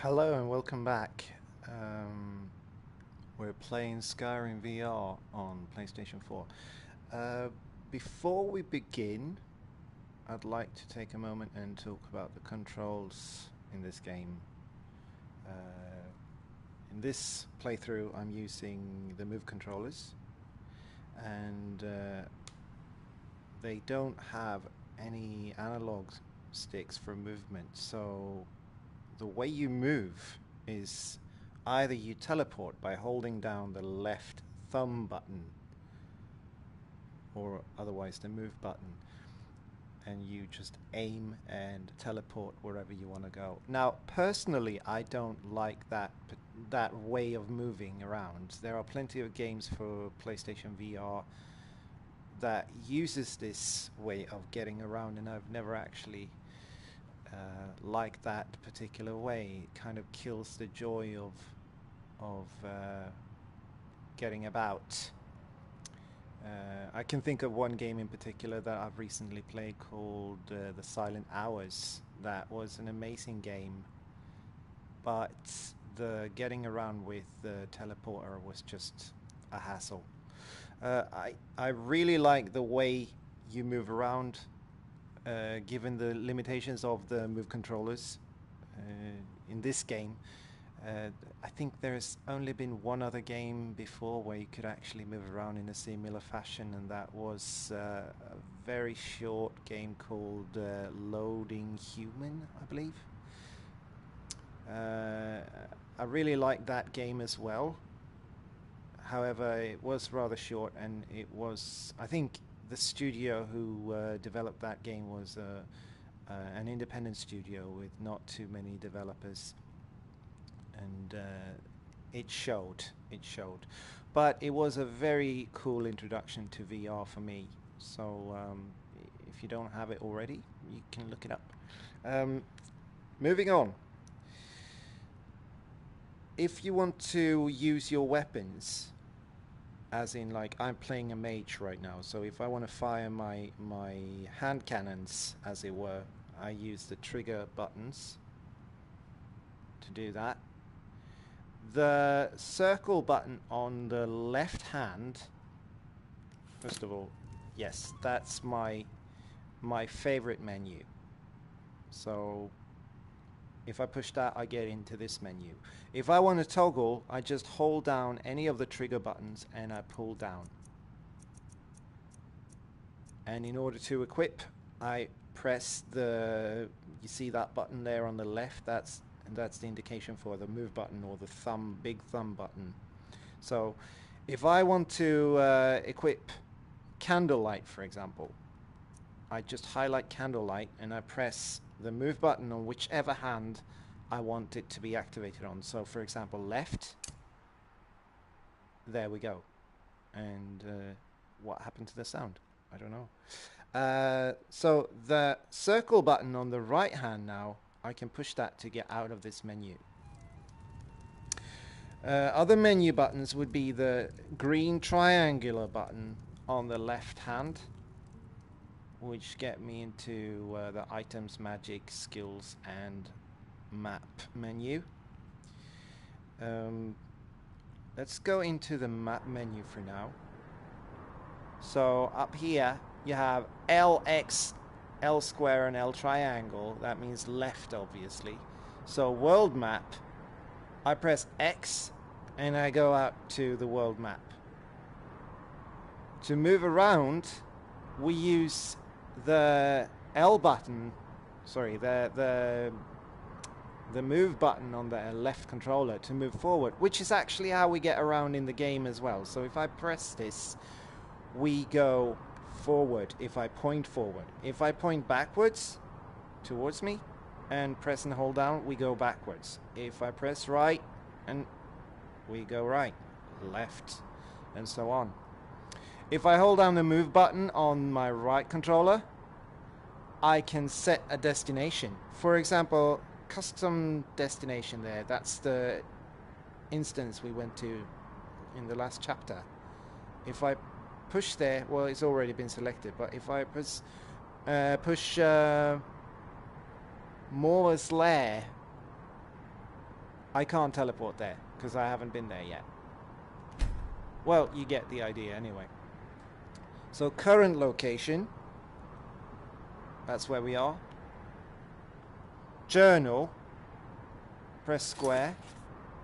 Hello and welcome back. We're playing Skyrim VR on PlayStation 4. Uh, Before we begin, I'd like to take a moment and talk about the controls in this game. Uh, in this playthrough, I'm using the Move controllers, and they don't have any analog sticks for movement, so the way you move is either you teleport by holding down the left thumb button or otherwise the move button, and you just aim and teleport wherever you want to go. Now, personally, I don't like that way of moving around. There are plenty of games for PlayStation VR that uses this way of getting around, and I've never actually like that particular way. It kind of kills the joy of getting about. I can think of one game in particular that I've recently played called The Silent Hours. That was an amazing game, but the getting around with the teleporter was just a hassle. I really like the way you move around, given the limitations of the move controllers in this game. I think there's only been one other game before where you could actually move around in a similar fashion, and that was a very short game called Loading Human, I believe. I really liked that game as well. However, it was rather short, and it was, I think, the studio who developed that game was an independent studio with not too many developers, and it showed. It showed, but it was a very cool introduction to VR for me. So if you don't have it already, you can look it up. Moving on. If you want to use your weapons, as in, like, I'm playing a mage right now, so if I want to fire my hand cannons, as it were, I use the trigger buttons to do that. The circle button on the left hand, first of all, yes, that's my favorite menu. So if I push that, I get into this menu. If I want to toggle, I just hold down any of the trigger buttons and I pull down. And in order to equip, I press you see that button there on the left? That's the indication for the move button, or the big thumb button. So if I want to equip candlelight, for example, I just highlight candlelight and I press the move button on whichever hand I want it to be activated on. So for example, left. There we go. And what happened to the sound? I don't know. So the circle button on the right hand now, I can push that to get out of this menu. Other menu buttons would be the green triangular button on the left hand, which get me into the items, magic, skills, and map menu. Let's go into the map menu for now. So up here you have LX, L square, and L triangle. That means left, obviously. So world map, I press X and I go out to the world map. To move around, we use the L button, sorry, the move button on the left controller to move forward, which is actually how we get around in the game as well. So if I press this, we go forward. If I point forward, if I point backwards towards me and press and hold down, we go backwards. If I press right, and we go right, left, and so on. If I hold down the move button on my right controller, I can set a destination. For example, custom destination there. That's the instance we went to in the last chapter. If I push there, well, it's already been selected, but if I push Morla's Lair, I can't teleport there because I haven't been there yet. Well, you get the idea anyway. So current location, that's where we are. Journal, press square,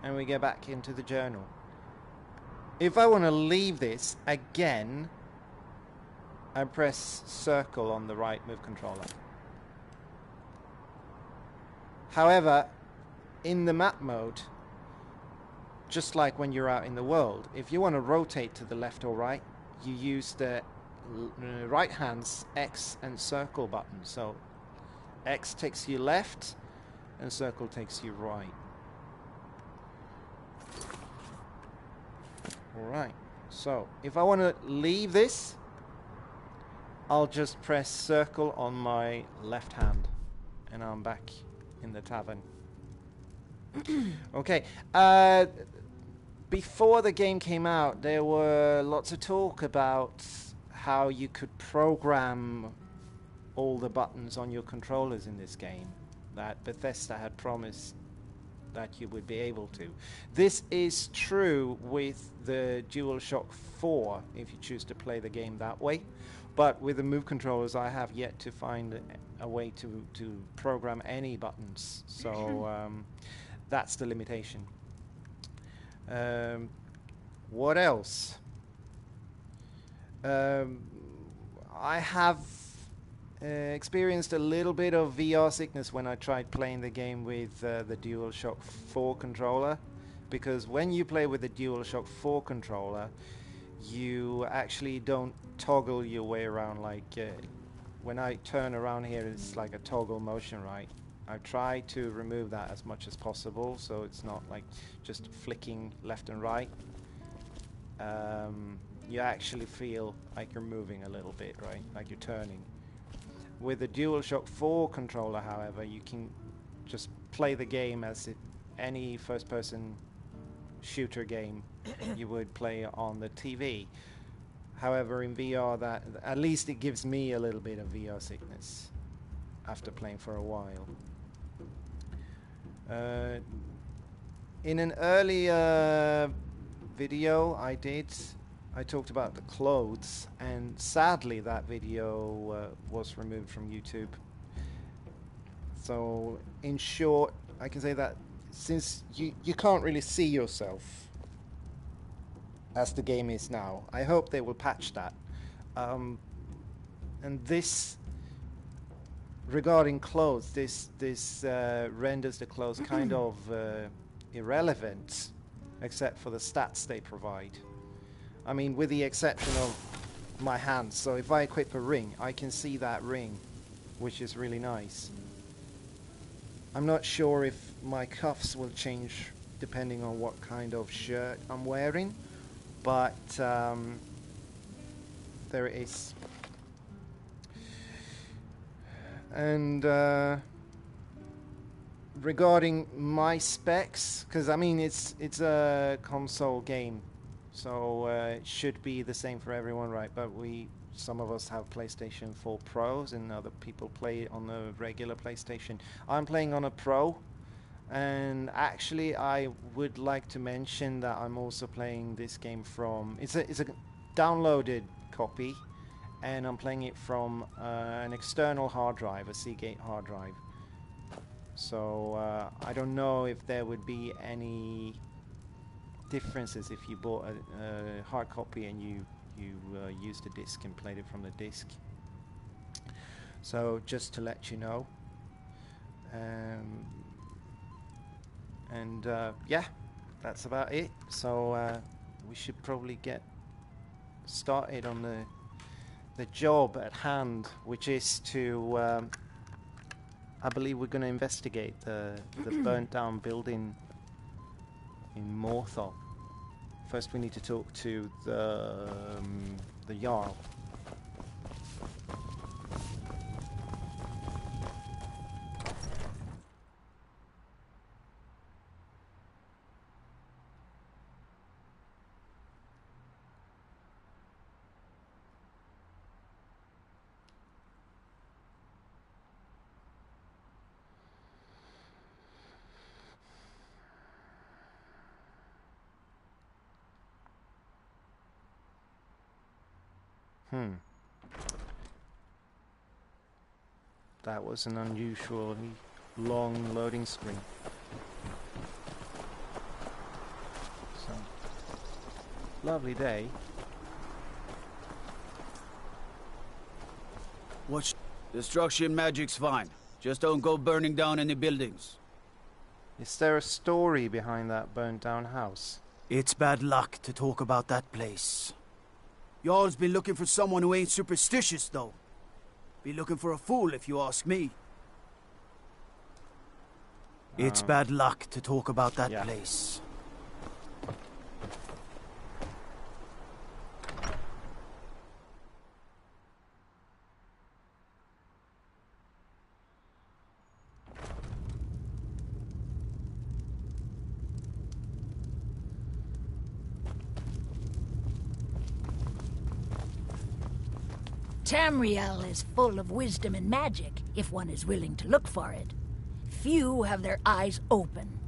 and we get back into the journal. If I want to leave this again, I press circle on the right move controller. However, in the map mode, just like when you're out in the world, if you want to rotate to the left or right, you use the right hand's X and circle button. So X takes you left and circle takes you right. Alright, so if I want to leave this, I'll just press circle on my left hand and I'm back in the tavern. Okay, before the game came out, there were lots of talk about how you could program all the buttons on your controllers in this game, that Bethesda had promised that you would be able to. This is true with the DualShock 4 if you choose to play the game that way, but with the Move controllers I have yet to find a way to program any buttons, so that's the limitation. What else? I have experienced a little bit of VR sickness when I tried playing the game with the DualShock 4 controller, because when you play with the DualShock 4 controller, you actually don't toggle your way around. Like when I turn around here, it's like a toggle motion, right? I've tried to remove that as much as possible, so it's not like just flicking left and right. You actually feel like you're moving a little bit, right? Like you're turning. With the DualShock 4 controller, however, you can just play the game as if any first-person shooter game you would play on the TV. However, in VR, that at least it gives me a little bit of VR sickness after playing for a while. In an earlier video I talked about the clothes, and sadly that video was removed from YouTube. So in short, I can say that since you can't really see yourself as the game is now, I hope they will patch that. And this, regarding clothes, this renders the clothes kind of irrelevant, except for the stats they provide. I mean, with the exception of my hands. So if I equip a ring, I can see that ring, which is really nice. I'm not sure if my cuffs will change depending on what kind of shirt I'm wearing, but there it is. And regarding my specs, because I mean it's a console game, so it should be the same for everyone, right? But some of us have PlayStation 4 Pros and other people play on the regular PlayStation. I'm playing on a Pro, and actually I would like to mention that I'm also playing this game from, it's a downloaded copy, and I'm playing it from an external hard drive, a Seagate hard drive. So I don't know if there would be any differences if you bought a hard copy and you used a disc and played it from the disc. So just to let you know. And yeah, that's about it. So we should probably get started on the job at hand, which is to I believe we're going to investigate the burnt down building in Morthal. First we need to talk to the Jarl. That was an unusually long loading screen. So, lovely day. Watch. Destruction magic's fine. Just don't go burning down any buildings. Is there a story behind that burned down house? It's bad luck to talk about that place. Y'all's been looking for someone who ain't superstitious, though. Be looking for a fool, if you ask me. It's bad luck to talk about that place. Tamriel is full of wisdom and magic, if one is willing to look for it. Few have their eyes open.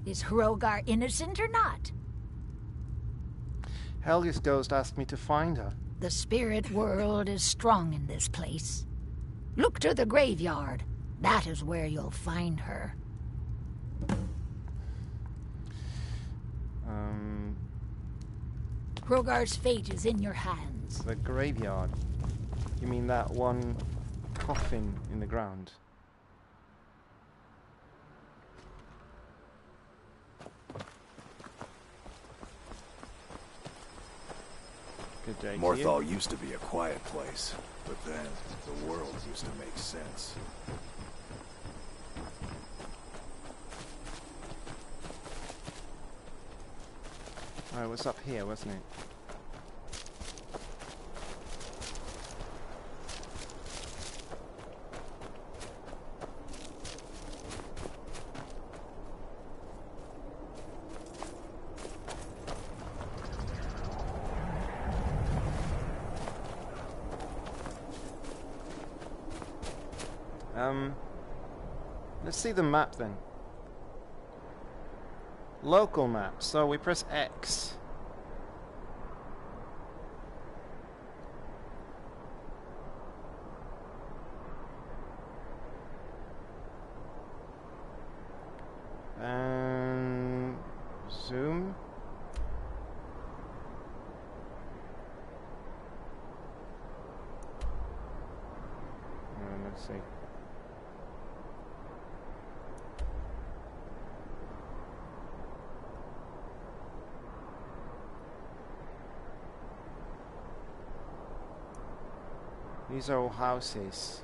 Is Hrogar innocent or not? Helga's ghost asked me to find her. The spirit world is strong in this place. Look to the graveyard. That is where you'll find her. Hrogar's fate is in your hands. The graveyard? You mean that one coffin in the ground? Good day. Morthal used to be a quiet place, but then the world used to make sense. Oh, it was up here, wasn't it? Let's see the map then. Local map, so we press X. And zoom. Let's see. These are all houses.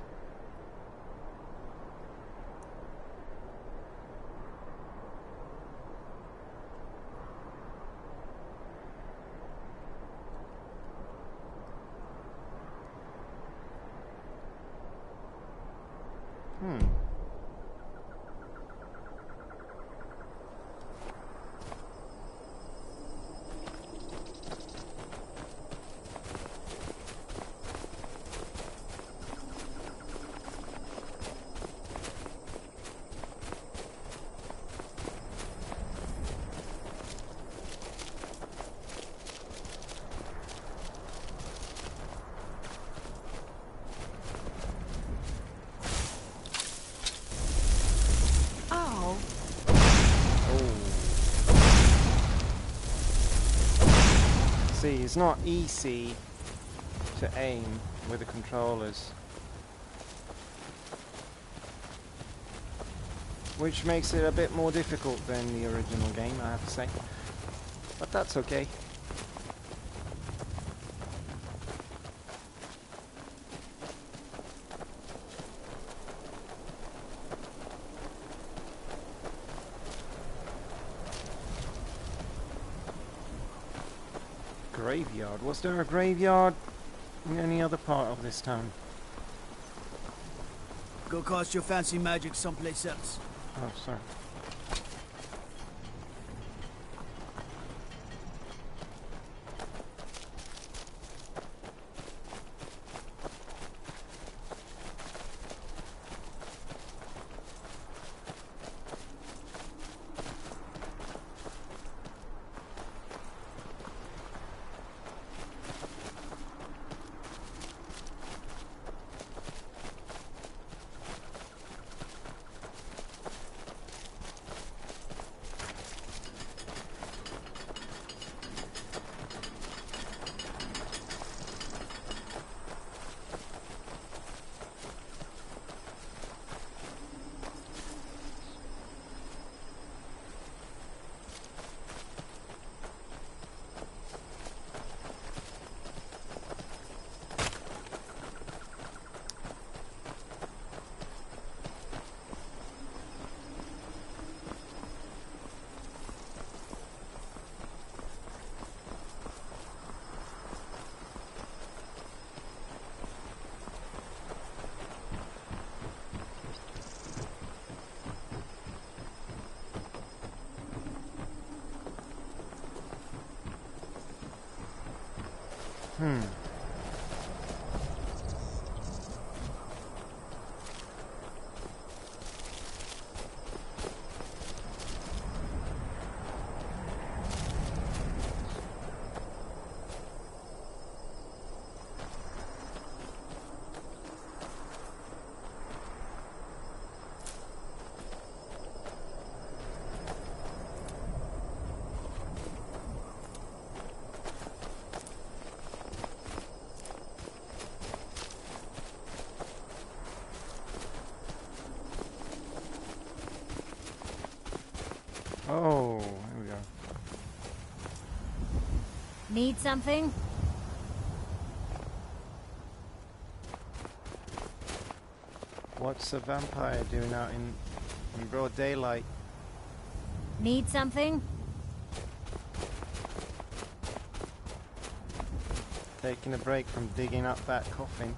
See, it's not easy to aim with the controllers, which makes it a bit more difficult than the original game, I have to say, but that's okay. Graveyard. Was there a graveyard in any other part of this town? Go cast your fancy magic someplace else. Oh, sorry. Hmm. Oh, here we go. Need something? What's a vampire doing out in broad daylight? Need something? Taking a break from digging up that coffin.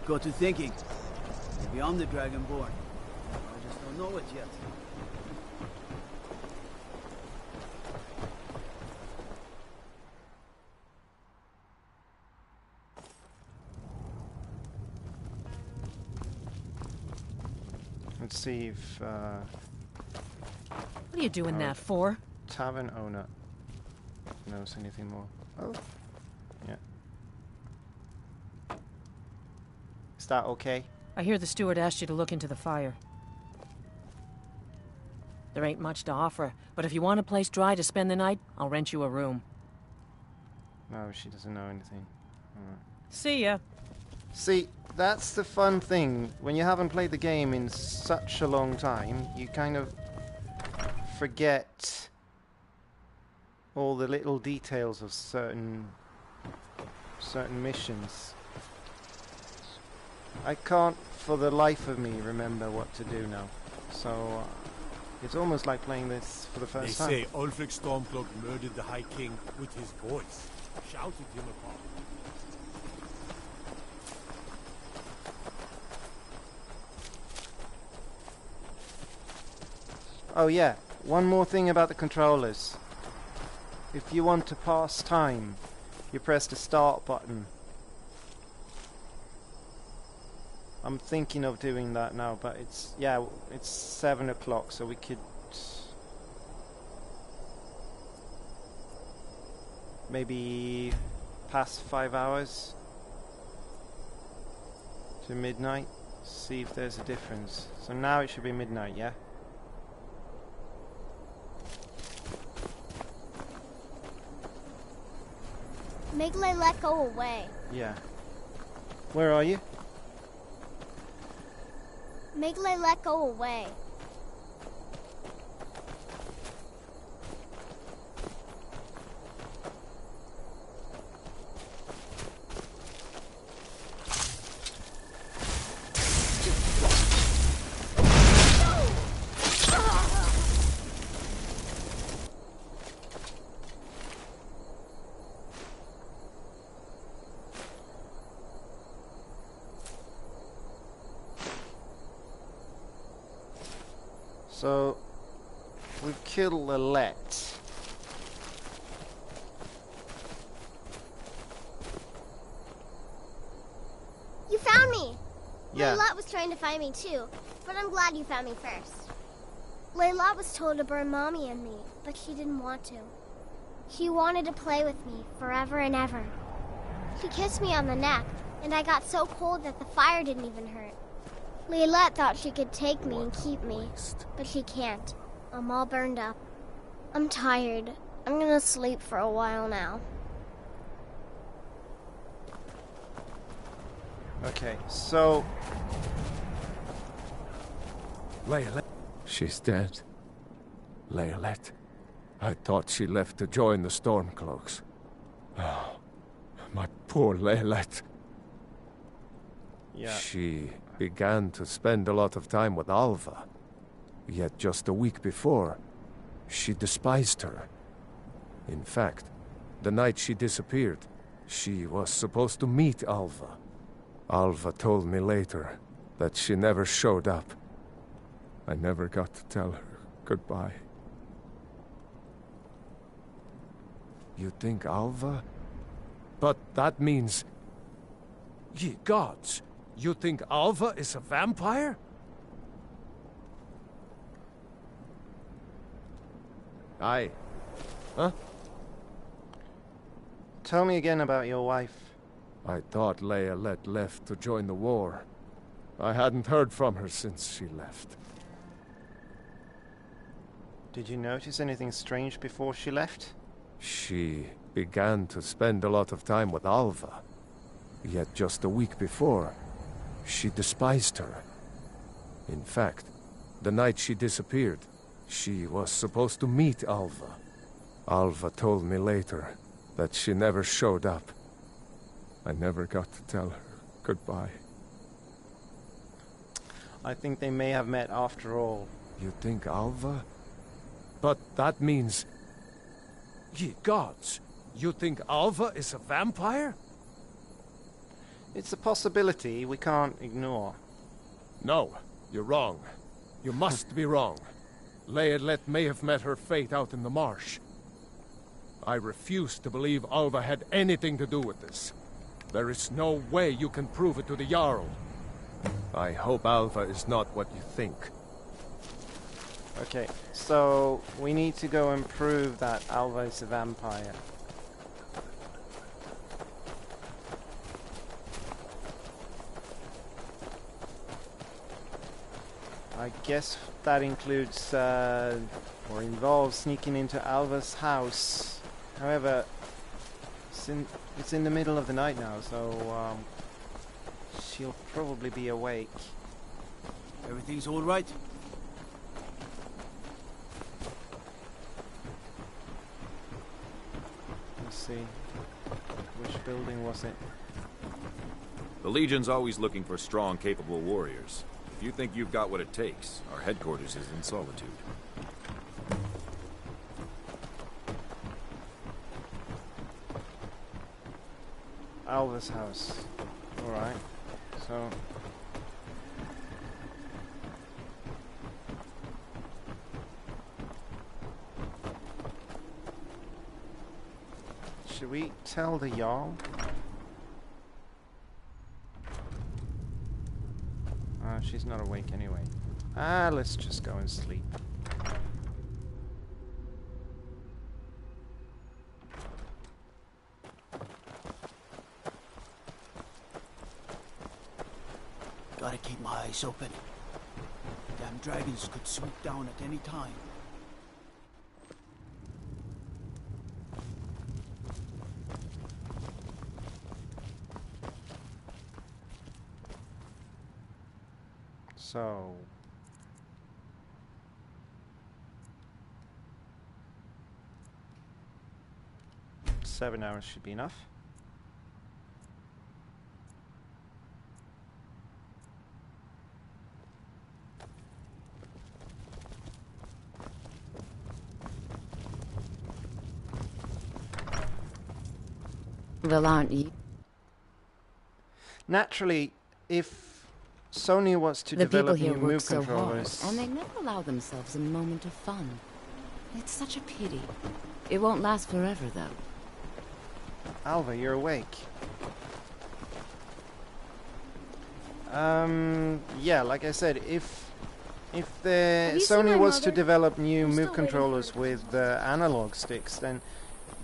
Got to thinking. Maybe I'm the Dragonborn. I just don't know it yet. Let's see if What are you doing that for? tavern owner knows anything more. Oh, yeah. Is that okay? I hear the steward asked you to look into the fire. There ain't much to offer, but if you want a place dry to spend the night, I'll rent you a room. No, she doesn't know anything. Alright. See ya. See, that's the fun thing. When you haven't played the game in such a long time, you kind of forget all the little details of certain missions. I can't for the life of me remember what to do now. So it's almost like playing this for the They first time. say Ulfric Stormcloak murdered the High King with his voice, shouted him apart. Oh yeah, one more thing about the controllers. If you want to pass time, you press the start button. I'm thinking of doing that now, but it's 7 o'clock, so we could maybe pass 5 hours to midnight, see if there's a difference. So now it should be midnight, yeah? Make Layla go away. Yeah. Where are you? Make Layla go away. So, we've killed Lilette. You found me! Yeah. Layla was trying to find me too, but I'm glad you found me first. Layla was told to burn Mommy and me, but she didn't want to. She wanted to play with me forever and ever. She kissed me on the neck, and I got so cold that the fire didn't even hurt. Leolette thought she could take me and keep me, but she can't. I'm all burned up. I'm tired. I'm gonna sleep for a while now. Okay, so Layla. She's dead. Laylet. I thought she left to join the Stormcloaks. Oh, my poor Laylet. yeah. She began to spend a lot of time with Alva. Yet just a week before, She despised her. In fact, the night she disappeared, she was supposed to meet Alva. Alva told me later that she never showed up. I never got to tell her goodbye. You think Alva? But that means... Ye gods! You think Alva is a vampire? Aye. Huh? Tell me again about your wife. I thought Leia left to join the war. I hadn't heard from her since she left. Did you notice anything strange before she left? She began to spend a lot of time with Alva. Yet just a week before, she despised her. In fact, the night she disappeared, she was supposed to meet Alva. Alva told me later that she never showed up. I never got to tell her goodbye. I think they may have met after all. You think Alva? But that means... Ye gods! You think Alva is a vampire? It's a possibility we can't ignore. No, you're wrong. You must be wrong. Leia may have met her fate out in the marsh. I refuse to believe Alva had anything to do with this. There is no way you can prove it to the Jarl. I hope Alva is not what you think. Okay, so we need to go and prove that Alva is a vampire. I guess that includes, or involves sneaking into Alva's house. However, it's in the middle of the night now, so she'll probably be awake. Everything's all right? Let's see. Which building was it? The Legion's always looking for strong, capable warriors. If you think you've got what it takes, our headquarters is in Solitude. Alva's house. Alright. So... should we tell the Jarl? She's not awake anyway. Let's just go and sleep. Gotta keep my eyes open. Damn dragons could swoop down at any time. So... 7 hours should be enough. Well, aren't you? Naturally, if Sony wants to The people develop here new work move so hard, controllers... and they never allow themselves a moment of fun. It's such a pity. It won't last forever, though. Alva, you're awake. Yeah, like I said, if the Sony was to develop new move controllers with analog sticks, then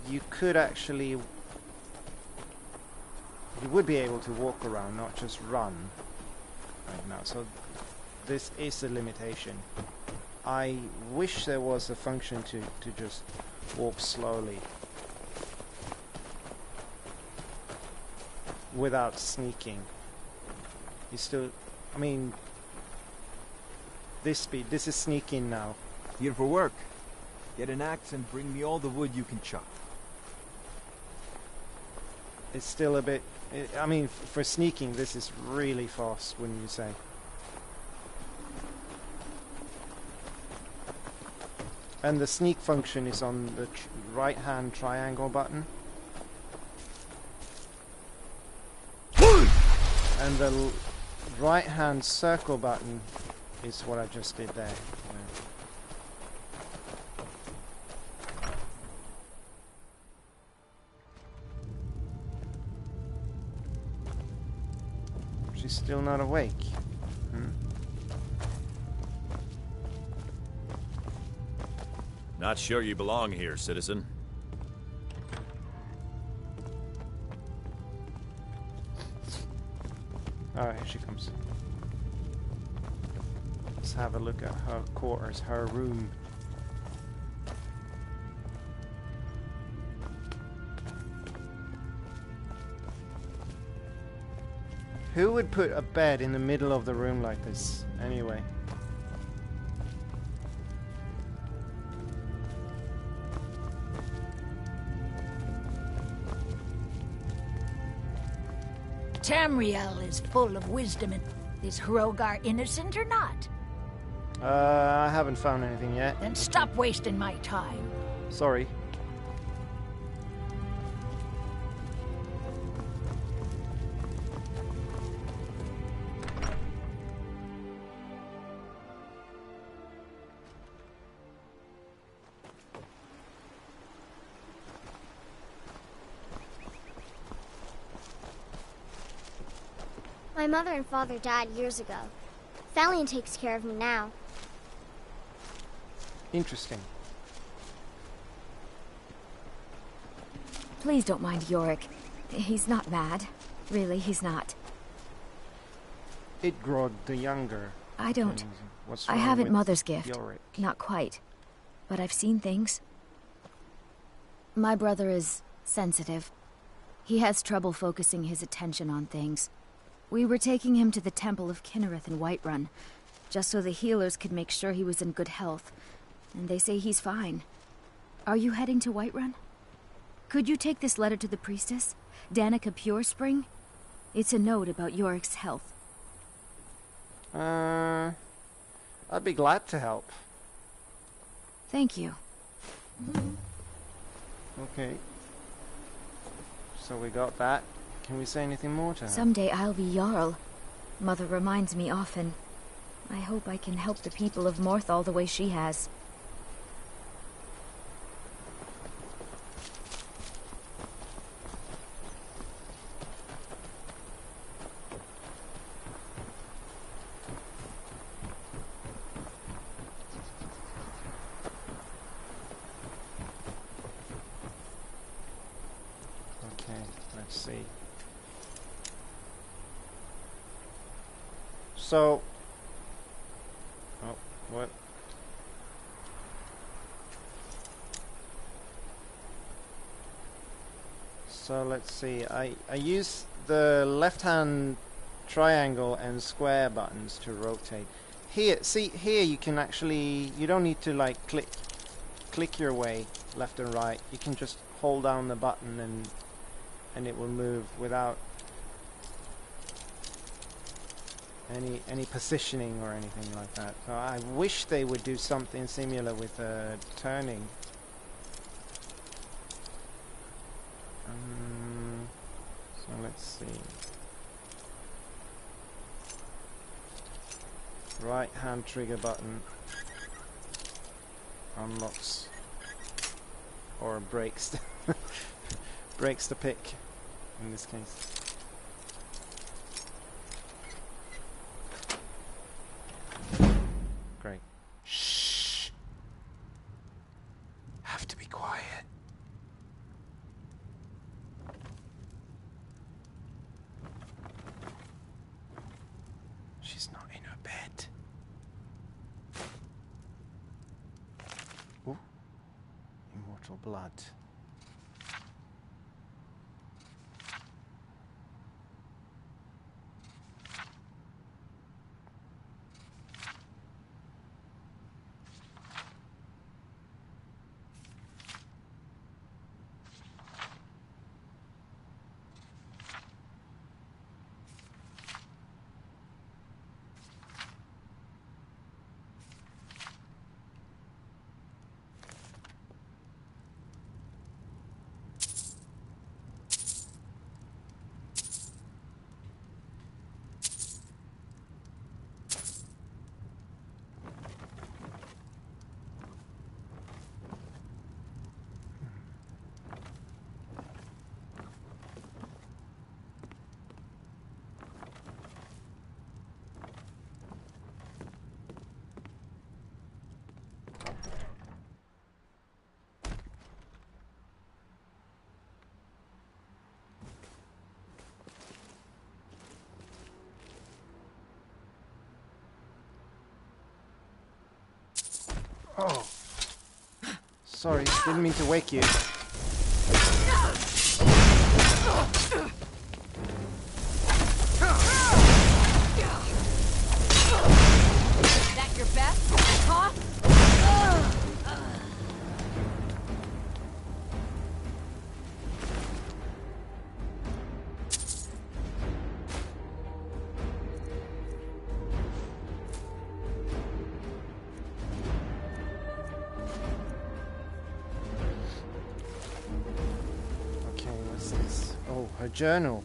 you could actually... you would be able to walk around, not just run right now. So this is a limitation. I wish there was a function to just walk slowly without sneaking. You still, I mean, this speed, this is sneaking now. Here for work. Get an axe and bring me all the wood you can chop. It's still a bit, I mean, for sneaking, this is really fast, wouldn't you say? And the sneak function is on the right-hand triangle button. And the right-hand circle button is what I just did there. She's still not awake. Not sure you belong here, citizen. Oh, here she comes. Let's have a look at her quarters, her room. Who would put a bed in the middle of the room like this, anyway? Tamriel is full of wisdom. Is Hrogar innocent or not? I haven't found anything yet. Then stop wasting my time. Sorry. My mother and father died years ago. Thalion takes care of me now. Interesting. Please don't mind Yorick. He's not mad. Really, he's not. Idgrod the Younger. I don't. What's I wrong haven't with Mother's gift. Yorick? Not quite. But I've seen things. My brother is sensitive. He has trouble focusing his attention on things. We were taking him to the Temple of Kinnereth in Whiterun, just so the healers could make sure he was in good health. And they say he's fine. Are you heading to Whiterun? Could you take this letter to the priestess, Danica Purespring? It's a note about Yorick's health. I'd be glad to help. Thank you. Okay. So we got that. Can we say anything more to her? Someday I'll be Jarl. Mother reminds me often. I hope I can help the people of Morthal the way she has. Okay, let's see. So, oh, what? So let's see. I use the left-hand triangle and square buttons to rotate. Here, see here you can actually, you don't need to like click your way left and right. You can just hold down the button and it will move without any positioning or anything like that. So I wish they would do something similar with turning. So let's see. Right hand trigger button unlocks or breaks breaks the pick in this case. Great. Shh. Have to be quiet. She's not in her bed. Ooh. Immortal blood. Oh. Sorry, didn't mean to wake you. That your best, huh? Okay, what's this? Oh, her journal.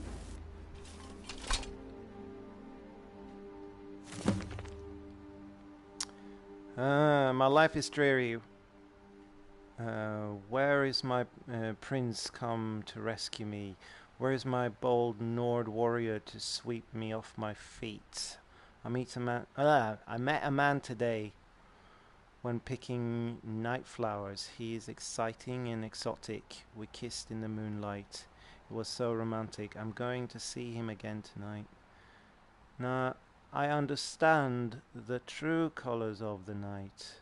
My life is dreary. Where is my prince come to rescue me? Where is my bold Nord warrior to sweep me off my feet? I met a man today when picking night flowers. He is exciting and exotic. We kissed in the moonlight. It was so romantic. I'm going to see him again tonight. Now, I understand the true colors of the night.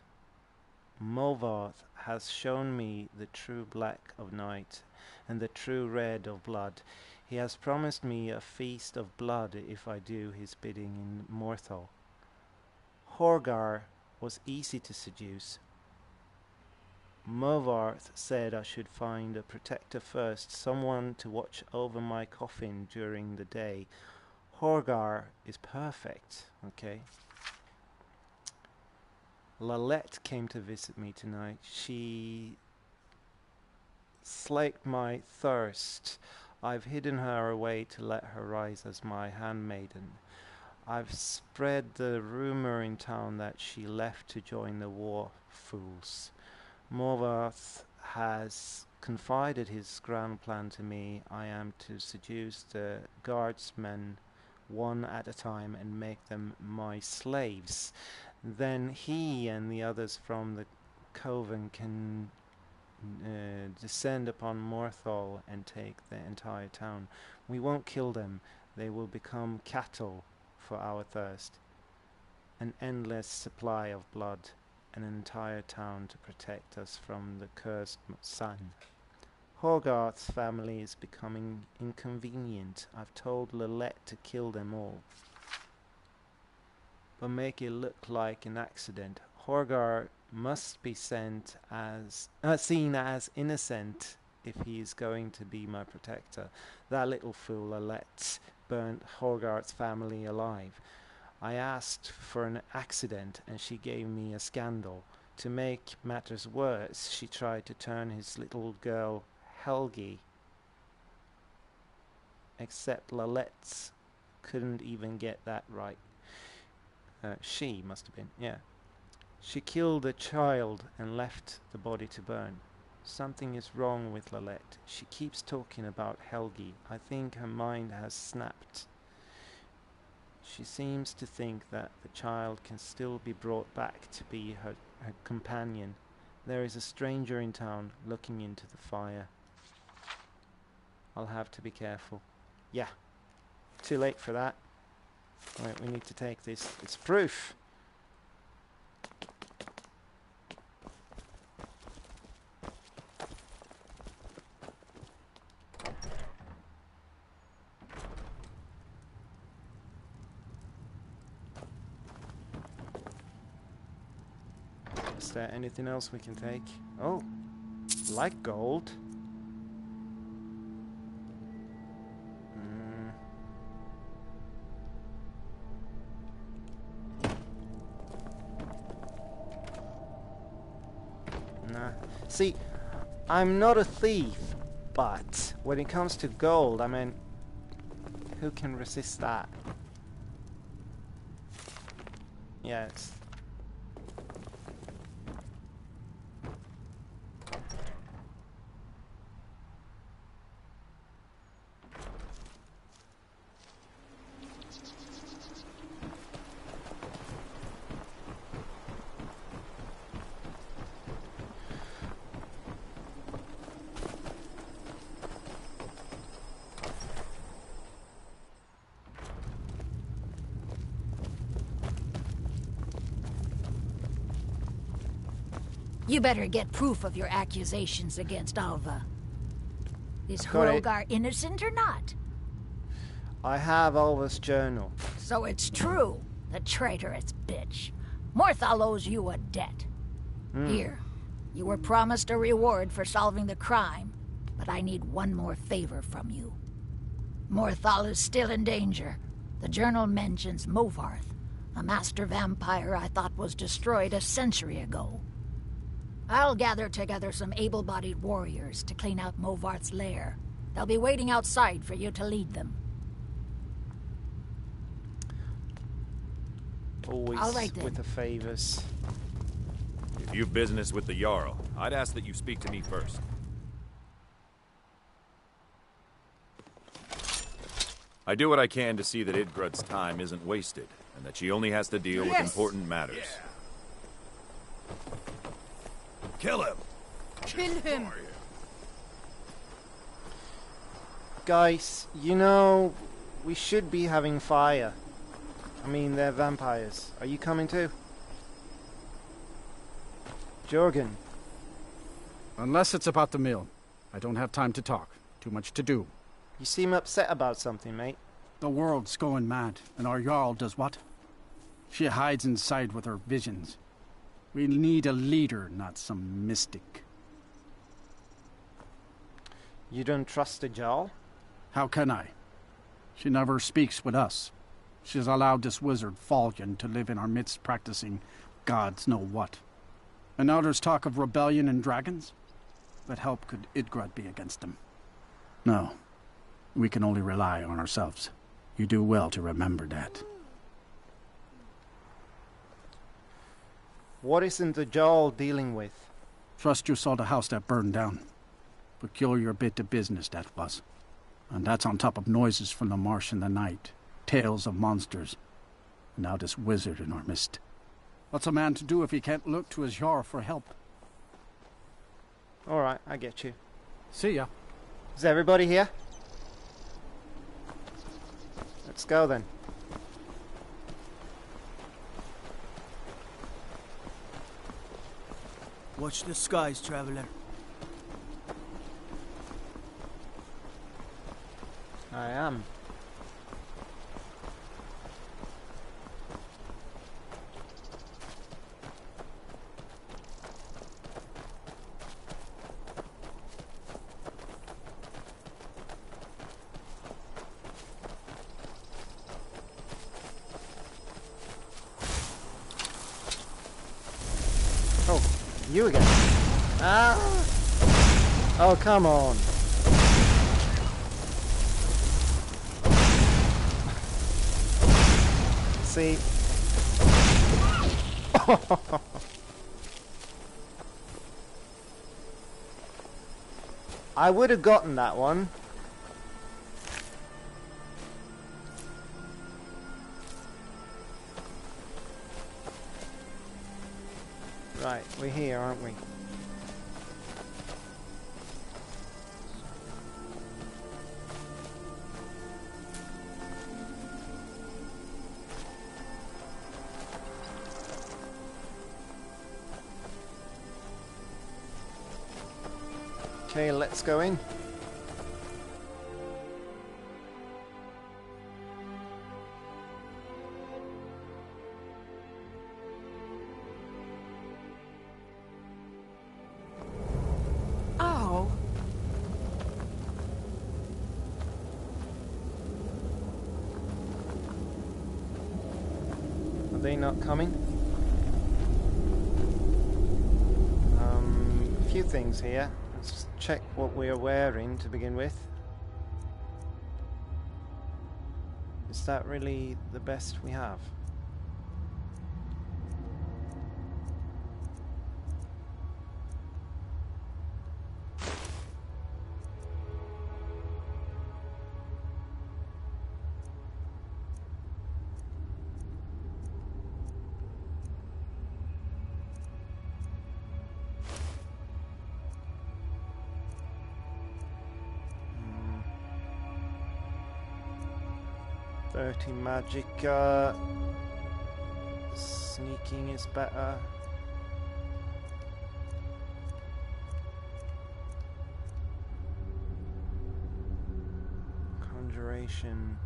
Movarth has shown me the true black of night and the true red of blood. He has promised me a feast of blood if I do his bidding in Morthal. Horgar was easy to seduce. Movarth said I should find a protector first, someone to watch over my coffin during the day. Horgar is perfect, okay? Lalette came to visit me tonight. She slaked my thirst. I've hidden her away to let her rise as my handmaiden. I've spread the rumor in town that she left to join the war fools. Morvath has confided his grand plan to me. I am to seduce the guardsmen one at a time and make them my slaves. Then he and the others from the coven can descend upon Morthal and take the entire town. We won't kill them. They will become cattle for our thirst. An endless supply of blood. An entire town to protect us from the cursed sun. Horgarth's family is becoming inconvenient. I've told Lilette to kill them all. But make it look like an accident. Horgar must be seen as innocent if he is going to be my protector. That little fool Lilette burnt Horgarth's family alive. I asked for an accident and she gave me a scandal. To make matters worse, she tried to turn his little girl Helgi. Except Lilette couldn't even get that right. She must have been, yeah. She killed a child and left the body to burn. Something is wrong with Lilette. She keeps talking about Helgi. I think her mind has snapped. She seems to think that the child can still be brought back to be her companion. There is a stranger in town looking into the fire. I'll have to be careful. Yeah, too late for that. Right, we need to take this. It's proof. Is there anything else we can take? Oh, like gold. Nah. See, I'm not a thief, but when it comes to gold, I mean, who can resist that? Yeah, it's... You better get proof of your accusations against Alva. Is Got it. Hrogar innocent or not? I have Alva's journal. So it's true, the traitorous bitch. Morthal owes you a debt. Here, you were promised a reward for solving the crime, but I need one more favor from you. Morthal is still in danger. The journal mentions Movarth, a master vampire I thought was destroyed a century ago. I'll gather together some able-bodied warriors to clean out Movarth's lair. They'll be waiting outside for you to lead them. Always All right, then. with the favors. If you've business with the Jarl, I'd ask that you speak to me first. I do what I can to see that Idgrud's time isn't wasted, and that she only has to deal with important matters. Kill him! Kill him! Guys, you know, we should be having fire. I mean, they're vampires. Are you coming too? Jorgen. Unless it's about the mill. I don't have time to talk. Too much to do. You seem upset about something, mate. The world's going mad, and our Jarl does what? She hides inside with her visions. We need a leader, not some mystic. You don't trust the Jarl? How can I? She never speaks with us. She's allowed this wizard, Fallion, to live in our midst practicing gods know what. And now there's talk of rebellion and dragons? What help could Idgrud be against them? No. We can only rely on ourselves. You do well to remember that. What isn't the Jarl dealing with? Trust you saw the house that burned down. Peculiar bit of business that was. And that's on top of noises from the marsh in the night. Tales of monsters. And now this wizard in our midst. What's a man to do if he can't look to his Jarl for help? Alright, I get you. See ya. Is everybody here? Let's go then. Watch the skies, traveler. I am. Oh, you again. Ah! Oh, come on. See? I would have gotten that one. Right, we're here, aren't we? Okay, let's go in. Oh. Are they not coming? A few things here. Let's check what we're wearing to begin with. Is that really the best we have? Magic, sneaking is better. station.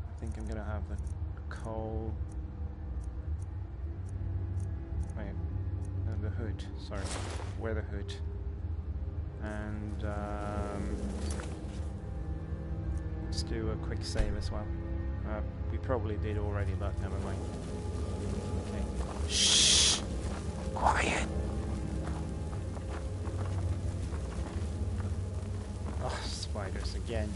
I think I'm gonna have the coal. Wait, the hood. Sorry, wear the hood. And let's do a quick save as well. We probably did already, but never mind. Okay. Shh! Quiet! Oh, spiders again.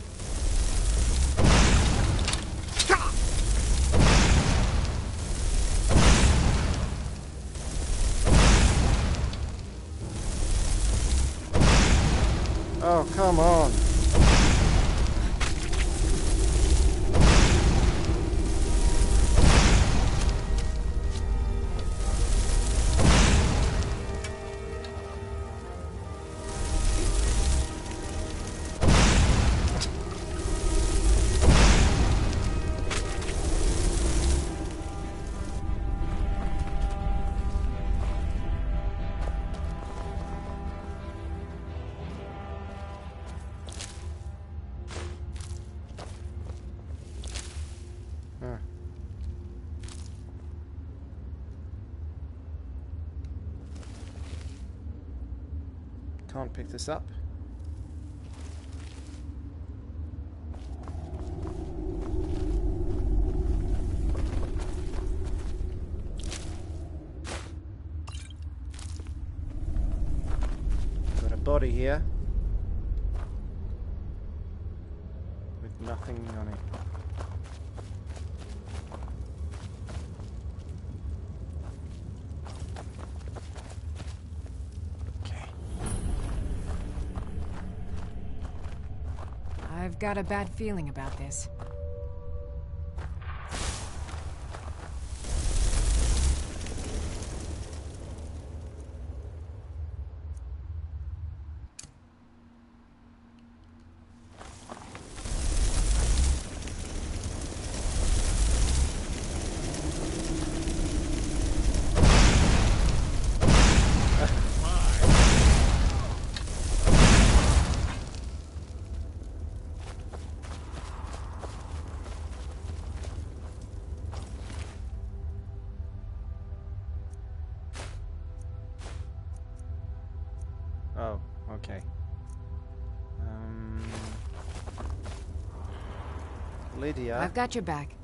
Oh, come on. Can't pick this up. Got a body here with nothing on it. I've got a bad feeling about this. Oh, okay. Lydia, I've got your back.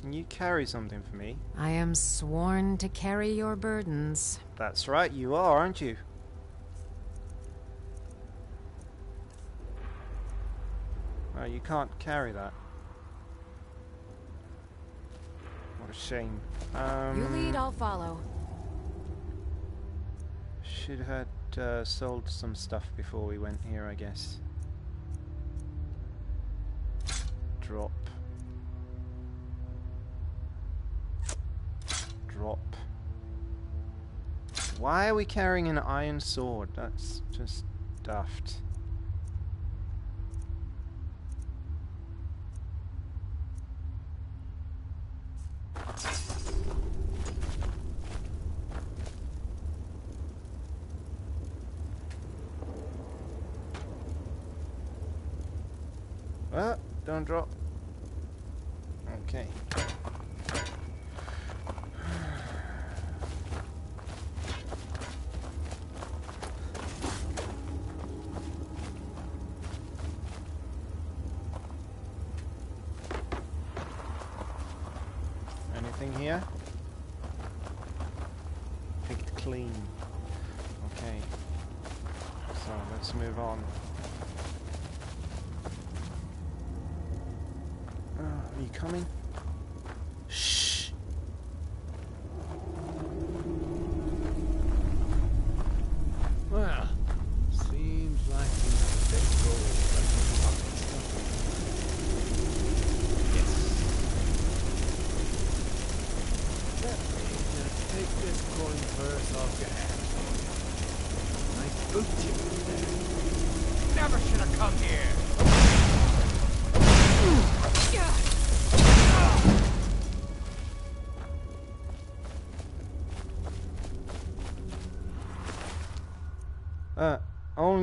can you carry something for me? I am sworn to carry your burdens. That's right, you are, aren't you? Oh, you can't carry that. What a shame. You lead, I'll follow. Should have sold some stuff before we went here, I guess. Drop. Drop. Why are we carrying an iron sword? That's just daft. Don't drop. Okay. Anything here? Picked clean. Okay. So let's move on. Are you coming? Shh. Well, seems like you have a big goal. Yes. Let me just take this coin purse off your hand. Nice boot you there. Never should have come here.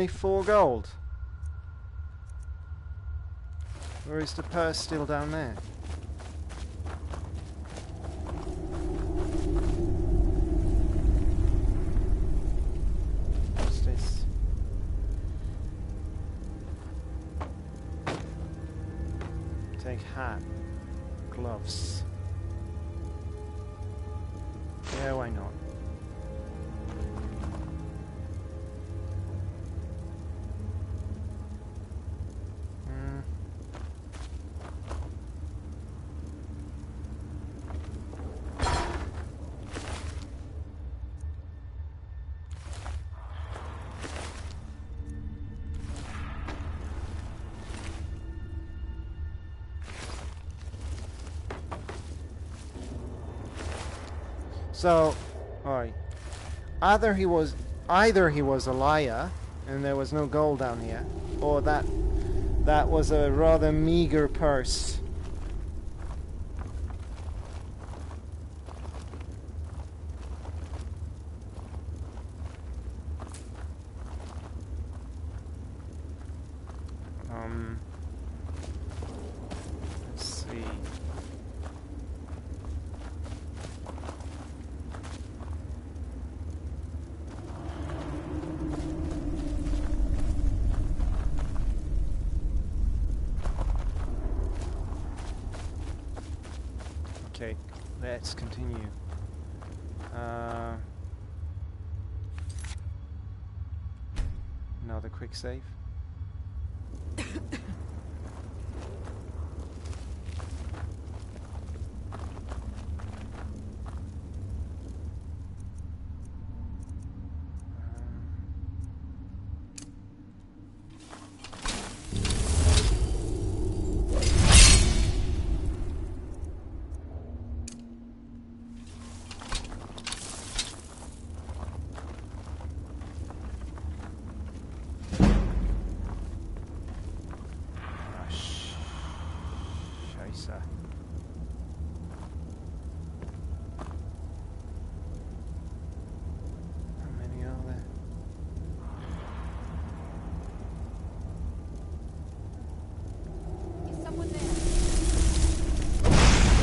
only 4 gold. Or is the purse still down there? What's this? Take hat. Gloves. Yeah, why not? So, alright. Either he was a liar and there was no gold down here, or that was a rather meager purse. Let's see. Okay, let's continue. Another quick save.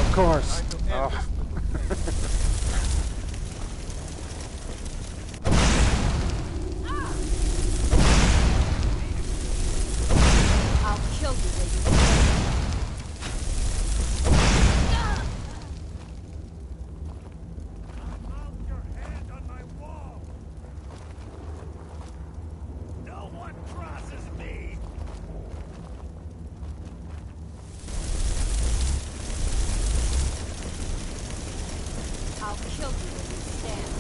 Of course. Oh. I'll kill you where you No one crosses me! I'll kill you where you stand.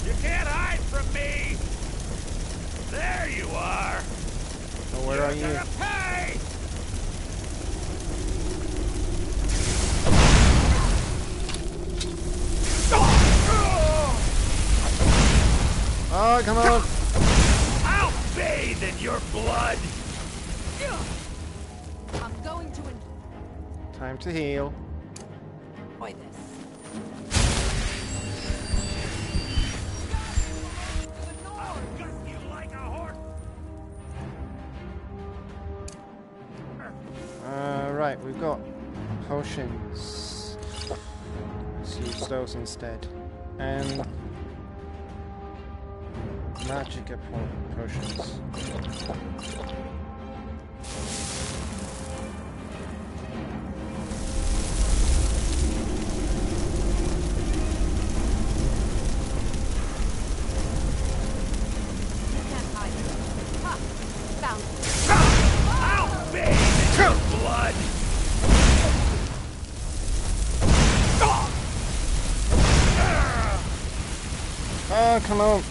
You can't hide from me! There you are! Oh, where are you? You're gonna pay! Oh, come on! I'll bathe in your blood! I'm going to Time to heal. enjoy this. I'll gut you like a horse! Right, we've got potions. Let's use those instead. And magic potions. I'll bathe in your blood! Oh, come on!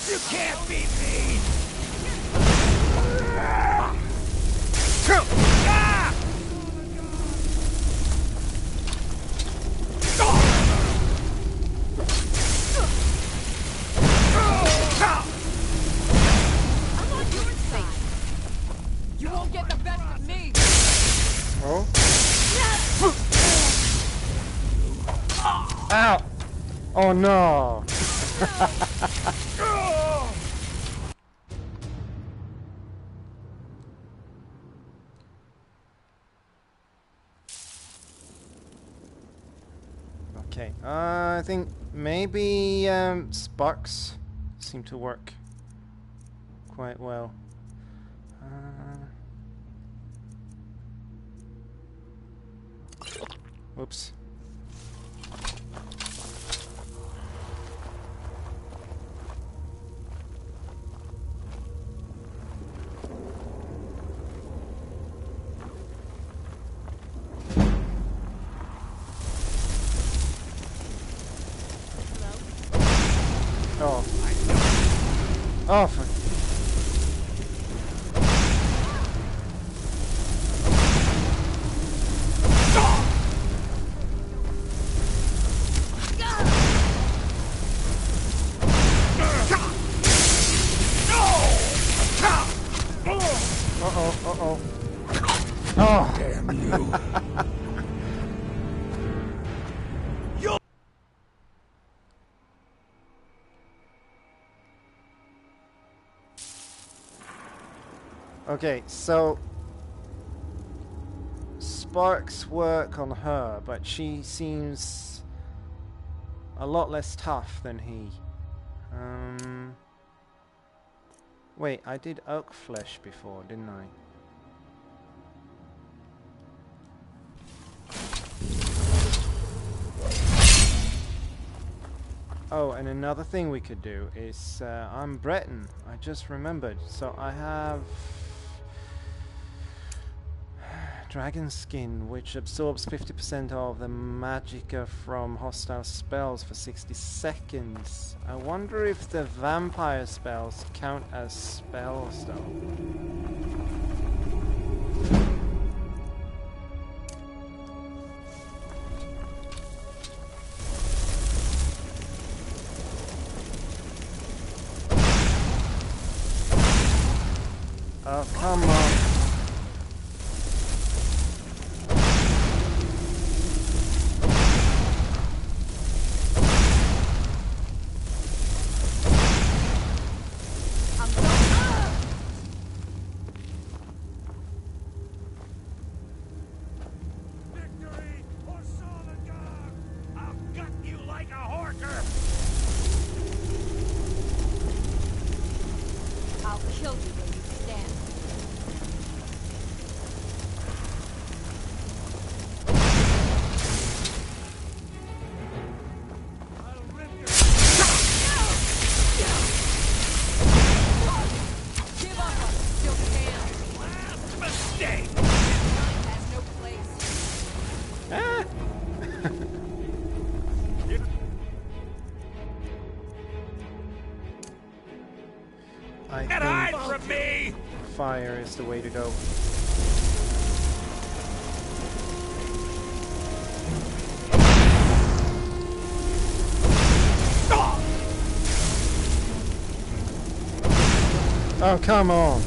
You can't beat me! I'm on your side. You won't get the Me. Oh. Ow! Oh no! Okay, I think maybe sparks seem to work quite well. Whoops. Oh. Oh, fuck. Uh-oh. Oh. Damn you. Okay, so sparks work on her, but she seems a lot less tough than he. Wait, I did oak flesh before, didn't I? Oh, and another thing we could do is, I'm Breton, I just remembered, so I have dragon skin, which absorbs 50% of the magicka from hostile spells for 60 seconds. I wonder if the vampire spells count as spells though. Oh, come on. I think from me. Fire is the way to go. Oh, come on.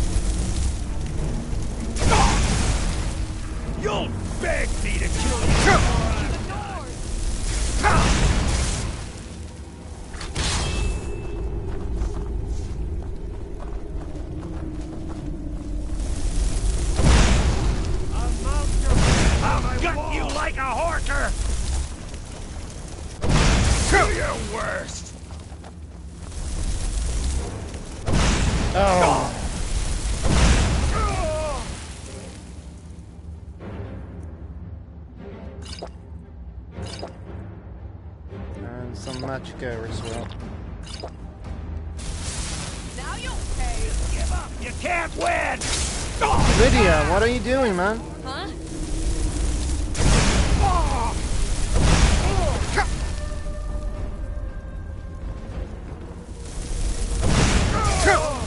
You'll beg me to kill you. I'll gut you like a horker. Do your worst. Oh. And some magicka as well. Now you'll pay. Just give up. You can't win. Lydia, what are you doing, man? Huh?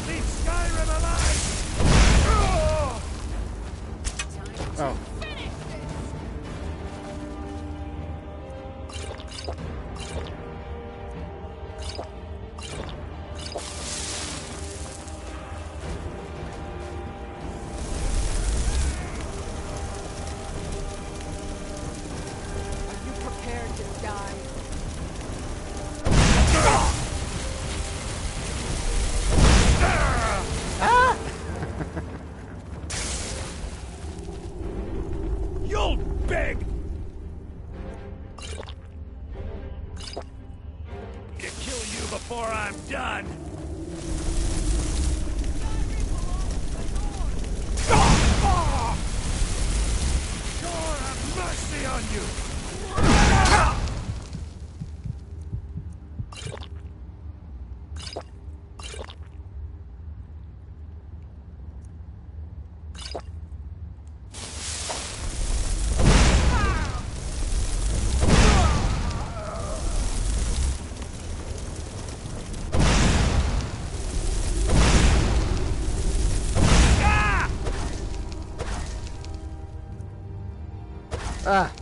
Leave Skyrim alive. Oh. You'll beg to kill you before I'm done. God have mercy on you. Ah!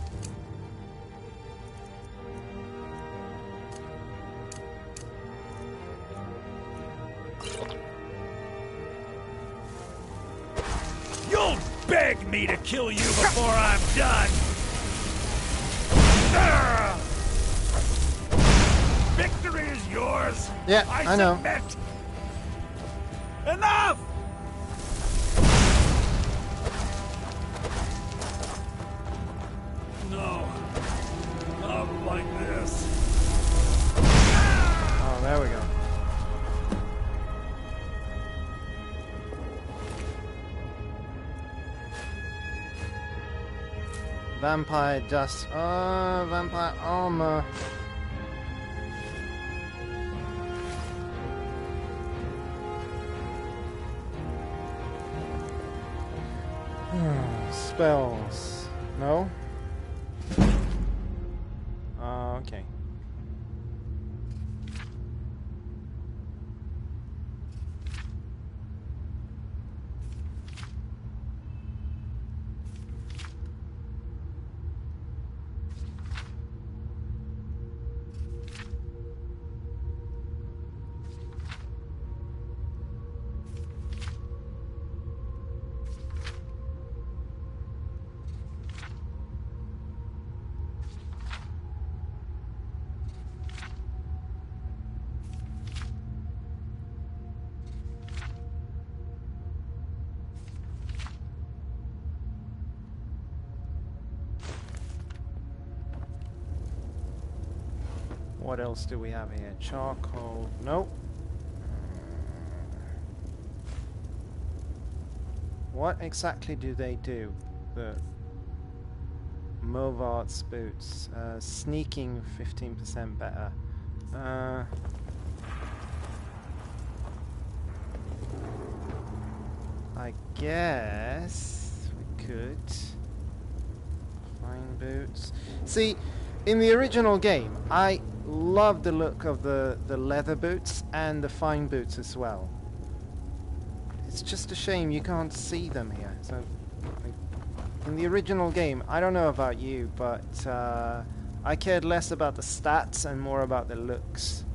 You'll beg me to kill you before I'm done! Victory is yours! Yeah, I know. Submit. Enough! No. Not like this. Oh, there we go. Vampire dust. Oh, vampire armor. Spells. No? Okay. What else do we have here? Charcoal. Nope. What exactly do they do? The Movart's boots. Sneaking 15% better. I guess we could. Fine boots. See, in the original game, I love the look of the leather boots and the fine boots as well. It's just a shame you can't see them here. So, in the original game, I don't know about you, but I cared less about the stats and more about the looks.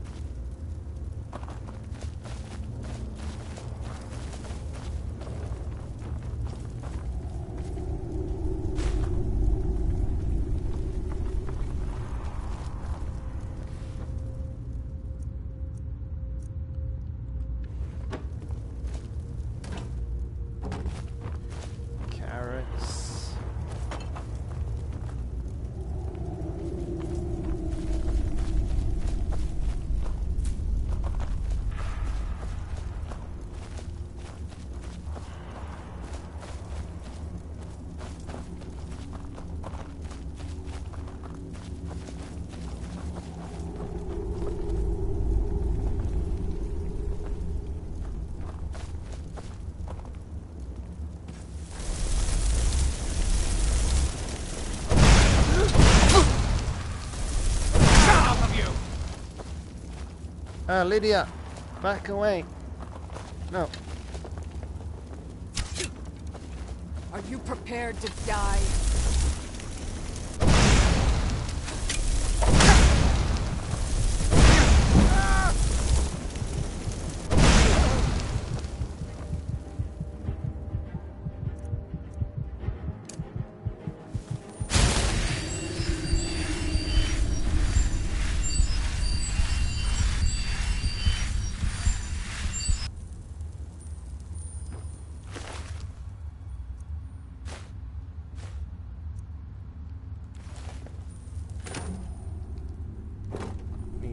Lydia, back away. No. Are you prepared to die?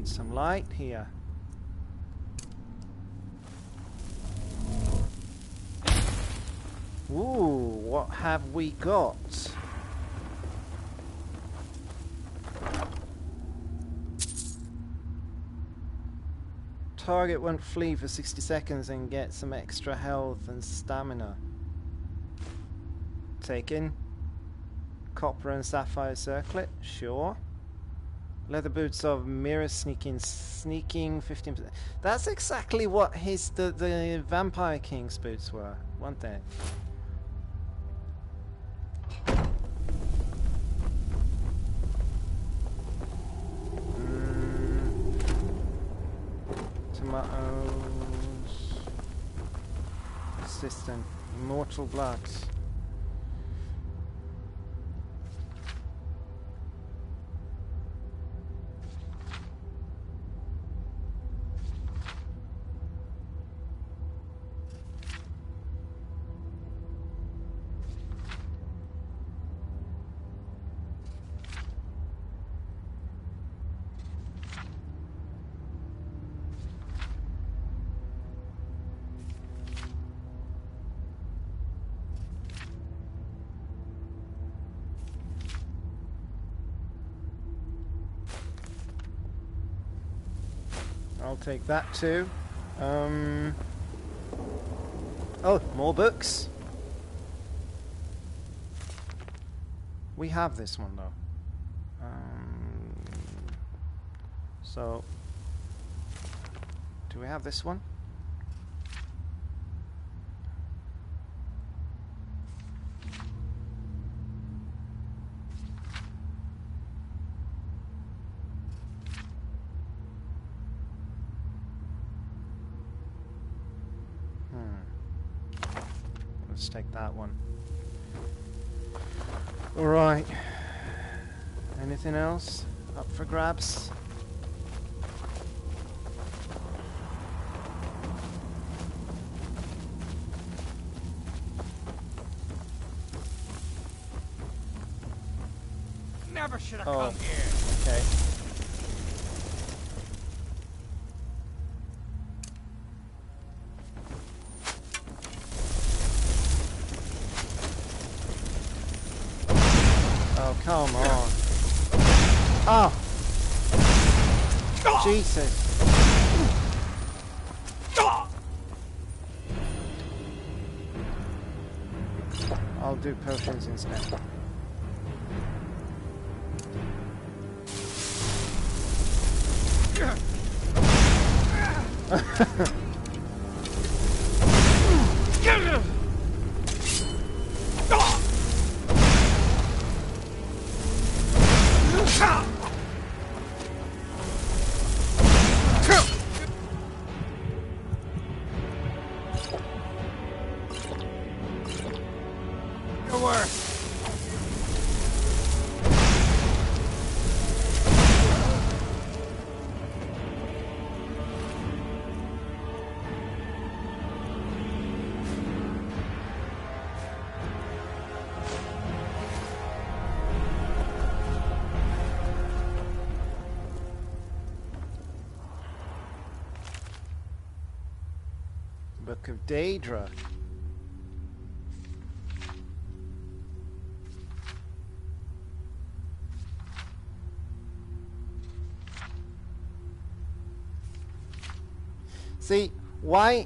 need some light here. Ooh, what have we got? Target won't flee for 60 seconds and get some extra health and stamina. Taken. Copper and sapphire circlet, sure. Leather boots of mirror sneaking 15%. That's exactly what the Vampire King's boots were, weren't they? Tomatoes. Assistant. Immortal blood. I'll take that too. Oh, more books. We have this one though. So, do we have this one? Let's take that one. Alright. Anything else up for grabs? Never should have come here. Okay. Oh, come on. Oh! Jesus. I'll do potions instead. Book of Daedra. See, why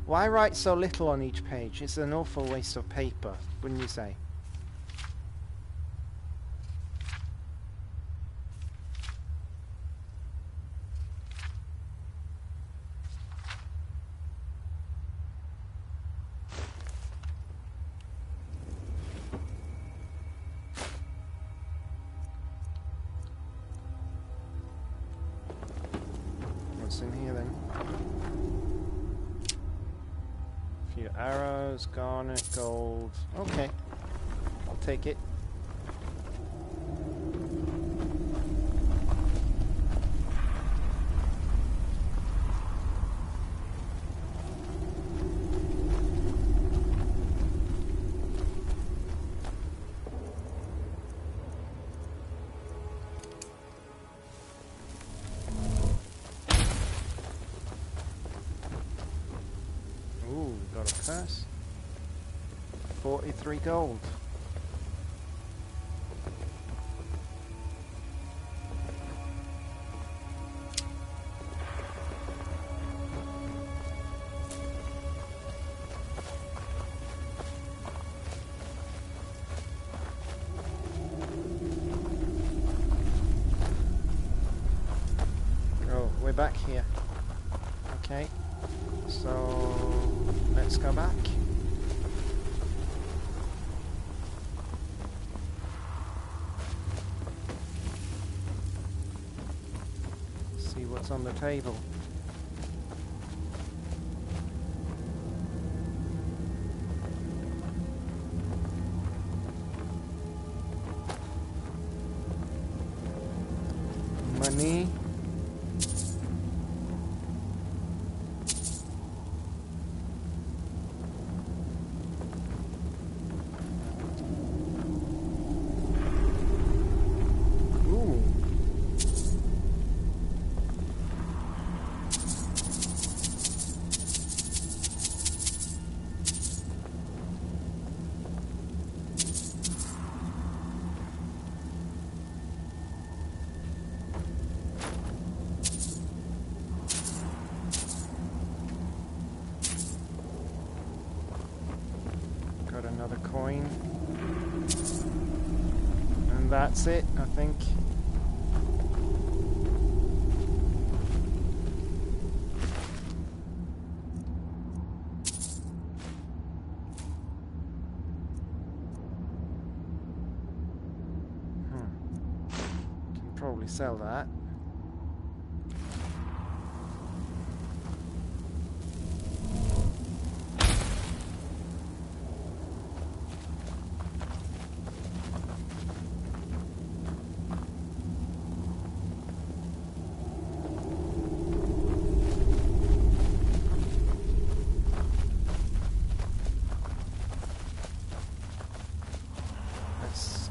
write so little on each page? It's an awful waste of paper, wouldn't you say? In here then. A few arrows, garnet, gold. Okay. I'll take it. purse. 43 gold. Oh, we're back here. Okay, so let's go back. See what's on the table. Money. Got another coin. And that's it, I think. Can probably sell that.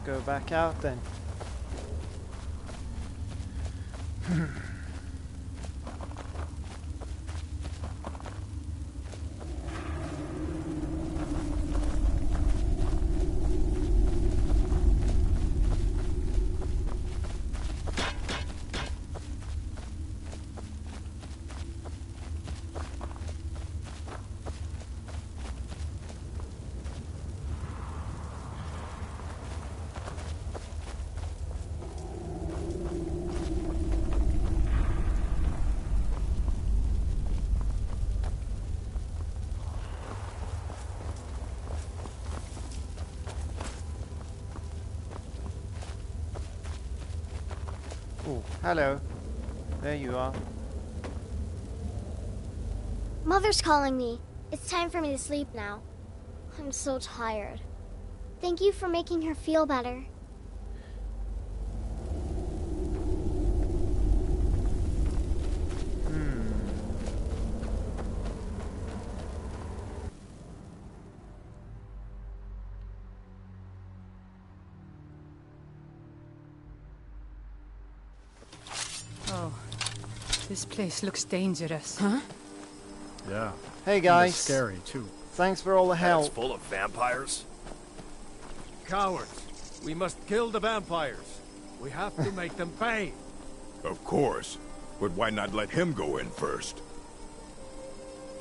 Go back out then. Oh, hello. There you are. Mother's calling me. It's time for me to sleep now. I'm so tired. Thank you for making her feel better. Oh, this place looks dangerous. Huh? Yeah. Hey guys. Scary too. Thanks for all the It's help. full of vampires. Cowards. We must kill the vampires. We have to make them pay. Of course. But why not let him go in first?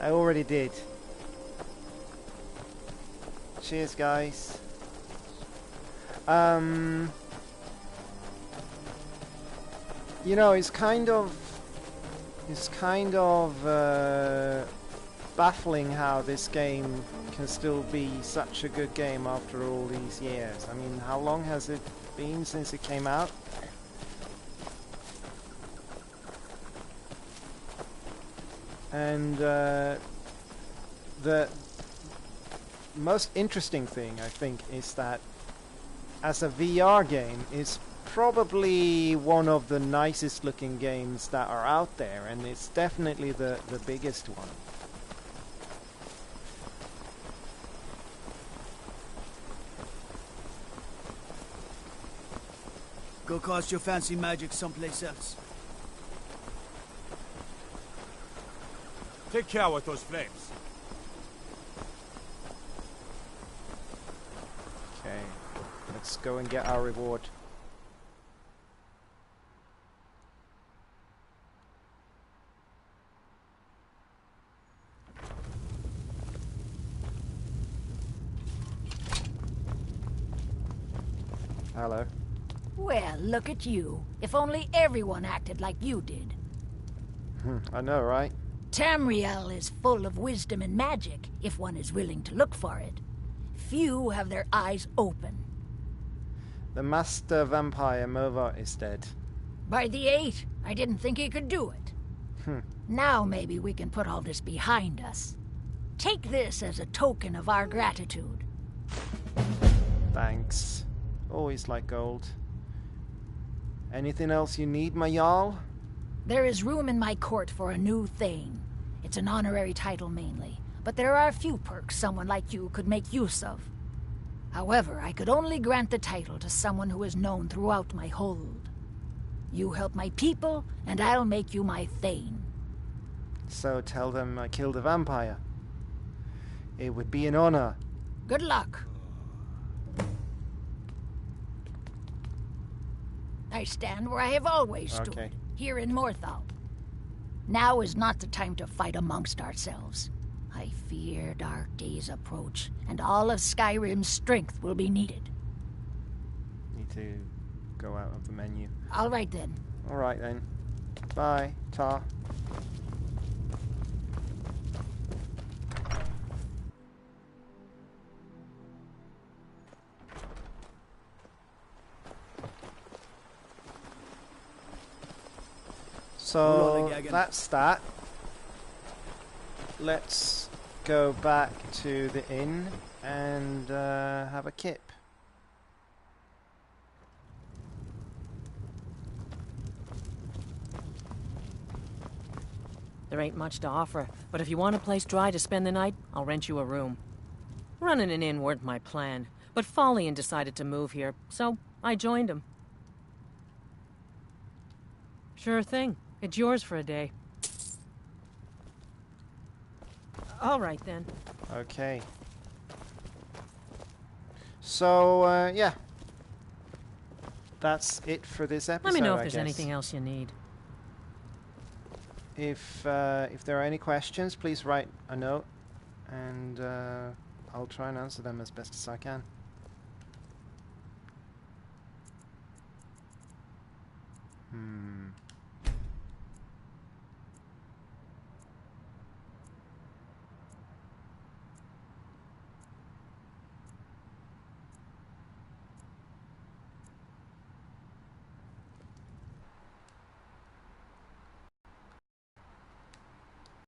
I already did. Cheers, guys. You know, it's kind of baffling how this game can still be such a good game after all these years. I mean, how long has it been since it came out? And the most interesting thing, I think, is that as a VR game, it's probably one of the nicest looking games that are out there, and it's definitely the biggest one. Go cast your fancy magic someplace else. Take care with those flames. Okay, let's go and get our reward. Hello. Well, look at you. If only everyone acted like you did. I know, right? Tamriel is full of wisdom and magic, if one is willing to look for it. Few have their eyes open. The master vampire Movart is dead. By the 8, I didn't think he could do it. Now maybe we can put all this behind us. Take this as a token of our gratitude. Thanks. Always like gold. Anything else you need, my Jarl? There is room in my court for a new thane. It's an honorary title mainly, but there are a few perks someone like you could make use of. However, I could only grant the title to someone who is known throughout my hold. You help my people, and I'll make you my thane. So tell them I killed a vampire. It would be an honor. Good luck. I stand where I have always stood, here in Morthal. Now is not the time to fight amongst ourselves. I fear dark days approach, and all of Skyrim's strength will be needed. Need to go out of the menu. All right then. All right then. Bye, Tar. So that's that. Let's go back to the inn and have a kip. There ain't much to offer, but if you want a place dry to spend the night, I'll rent you a room. Running an inn weren't my plan, but Follian decided to move here, so I joined him. Sure thing. It's yours for a day. All right, then. Okay. So, yeah. That's it for this episode, Let me know if I there's guess. anything else you need. If there are any questions, please write a note, and I'll try and answer them as best as I can.